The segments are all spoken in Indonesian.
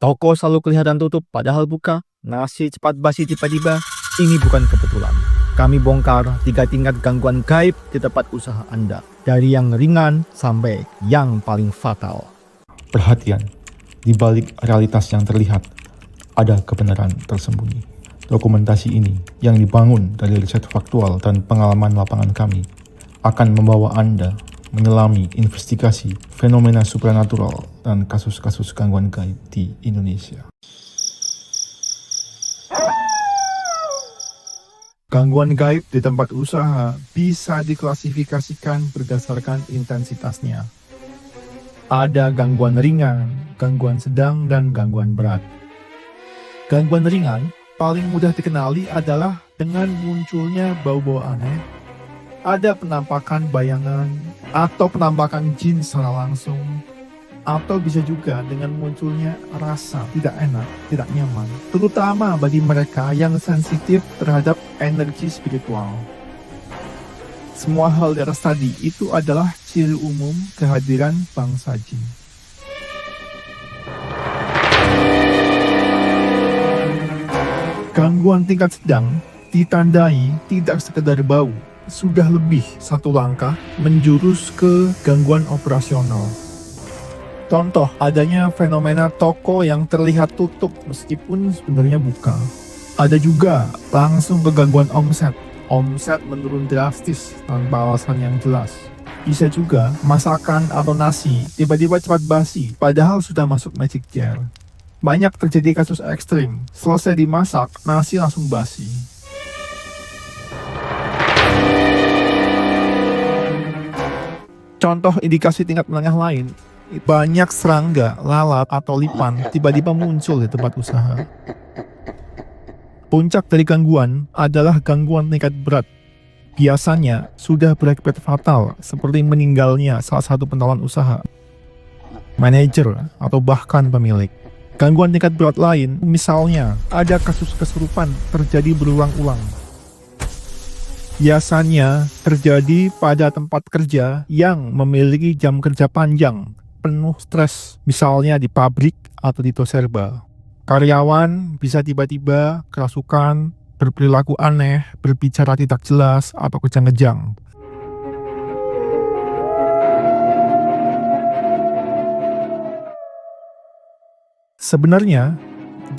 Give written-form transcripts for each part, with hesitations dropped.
Toko selalu kelihatan tutup padahal buka. Nasi cepat basi tiba-tiba. Ini bukan kebetulan. Kami bongkar 3 tingkat gangguan gaib di tempat usaha Anda. Dari yang ringan sampai yang paling fatal. Perhatian, di balik realitas yang terlihat, ada kebenaran tersembunyi. Dokumentasi ini yang dibangun dari riset faktual dan pengalaman lapangan kami akan membawa Anda menyelami investigasi fenomena supranatural dan kasus-kasus gangguan gaib di Indonesia. Gangguan gaib di tempat usaha bisa diklasifikasikan berdasarkan intensitasnya. Ada gangguan ringan, gangguan sedang, dan gangguan berat. Gangguan ringan paling mudah dikenali adalah dengan munculnya bau-bau aneh, ada penampakan bayangan, atau penampakan jin secara langsung, atau bisa juga dengan munculnya rasa tidak enak, tidak nyaman, terutama bagi mereka yang sensitif terhadap energi spiritual. Semua hal di atas tadi itu adalah ciri umum kehadiran bangsa jin. Gangguan tingkat sedang ditandai tidak sekedar bau, sudah lebih satu langkah menjurus ke gangguan operasional. Contoh, adanya fenomena toko yang terlihat tutup meskipun sebenarnya buka. Ada juga langsung ke gangguan omset. Omset menurun drastis tanpa alasan yang jelas. Bisa juga masakan atau nasi tiba-tiba cepat basi padahal sudah masuk magic jar. Banyak terjadi kasus ekstrim, selesai dimasak, nasi langsung basi. Contoh indikasi tingkat menengah lain, banyak serangga, lalat, atau lipan tiba-tiba muncul di tempat usaha. Puncak dari gangguan adalah gangguan tingkat berat. Biasanya sudah berakibat fatal seperti meninggalnya salah satu pentolan usaha, manajer, atau bahkan pemilik. Gangguan tingkat berat lain, misalnya ada kasus kesurupan terjadi berulang-ulang. Biasanya terjadi pada tempat kerja yang memiliki jam kerja panjang, penuh stres, misalnya di pabrik atau di toserba. Karyawan bisa tiba-tiba kerasukan, berperilaku aneh, berbicara tidak jelas, atau kejang-kejang. Sebenarnya,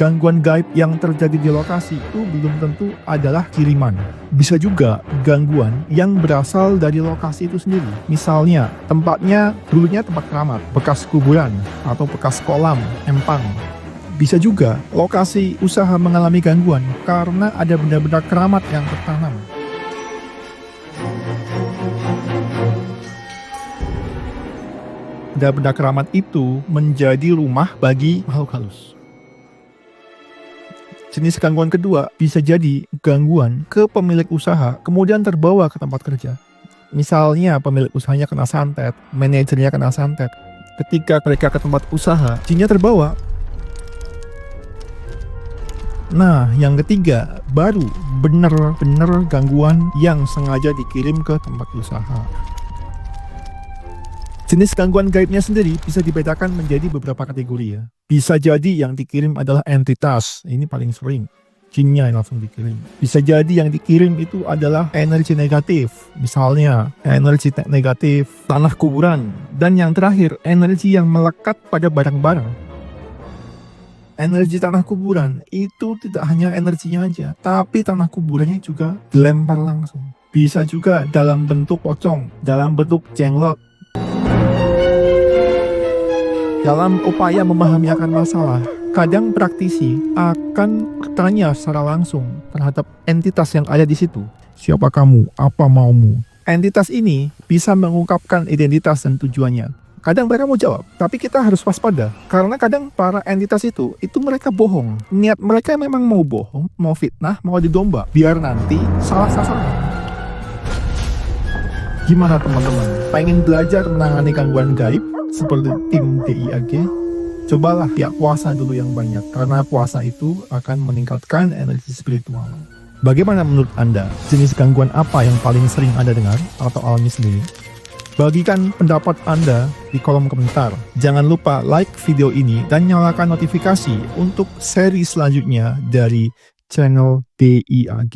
gangguan gaib yang terjadi di lokasi itu belum tentu adalah kiriman. Bisa juga gangguan yang berasal dari lokasi itu sendiri. Misalnya, tempatnya dulunya tempat keramat, bekas kuburan, atau bekas kolam, empang. Bisa juga lokasi usaha mengalami gangguan karena ada benda-benda keramat yang tertanam. Benda-benda keramat itu menjadi rumah bagi makhluk halus. Jenis gangguan kedua bisa jadi gangguan ke pemilik usaha kemudian terbawa ke tempat kerja. Misalnya pemilik usahanya kena santet, manajernya kena santet. Ketika mereka ke tempat usaha, jinnya terbawa. Nah, yang ketiga baru benar-benar gangguan yang sengaja dikirim ke tempat usaha. Jenis gangguan gaibnya sendiri bisa dibedakan menjadi beberapa kategori ya. Bisa jadi yang dikirim adalah entitas, ini paling sering. Jinnya yang langsung dikirim. Bisa jadi yang dikirim itu adalah energi negatif, misalnya energi negatif tanah kuburan. Dan yang terakhir, energi yang melekat pada barang-barang. Energi tanah kuburan itu tidak hanya energinya aja, tapi tanah kuburannya juga dilempar langsung. Bisa juga dalam bentuk pocong, dalam bentuk jenglot. Dalam upaya memahami akan masalah, kadang praktisi akan bertanya secara langsung terhadap entitas yang ada di situ. Siapa kamu? Apa maumu? Entitas ini bisa mengungkapkan identitas dan tujuannya. Kadang mereka mau jawab, tapi kita harus waspada. Karena kadang para entitas itu mereka bohong. Niat mereka memang mau bohong, mau fitnah, mau didomba. Biar nanti salah sasaran. Gimana teman-teman? Pengen belajar menangani gangguan gaib? Seperti tim DIAG, cobalah ya puasa dulu yang banyak, karena puasa itu akan meningkatkan energi spiritual. Bagaimana menurut Anda? Jenis gangguan apa yang paling sering Anda dengar atau alami sendiri? Bagikan pendapat Anda di kolom komentar. Jangan lupa like video ini dan nyalakan notifikasi untuk seri selanjutnya dari channel DIAG.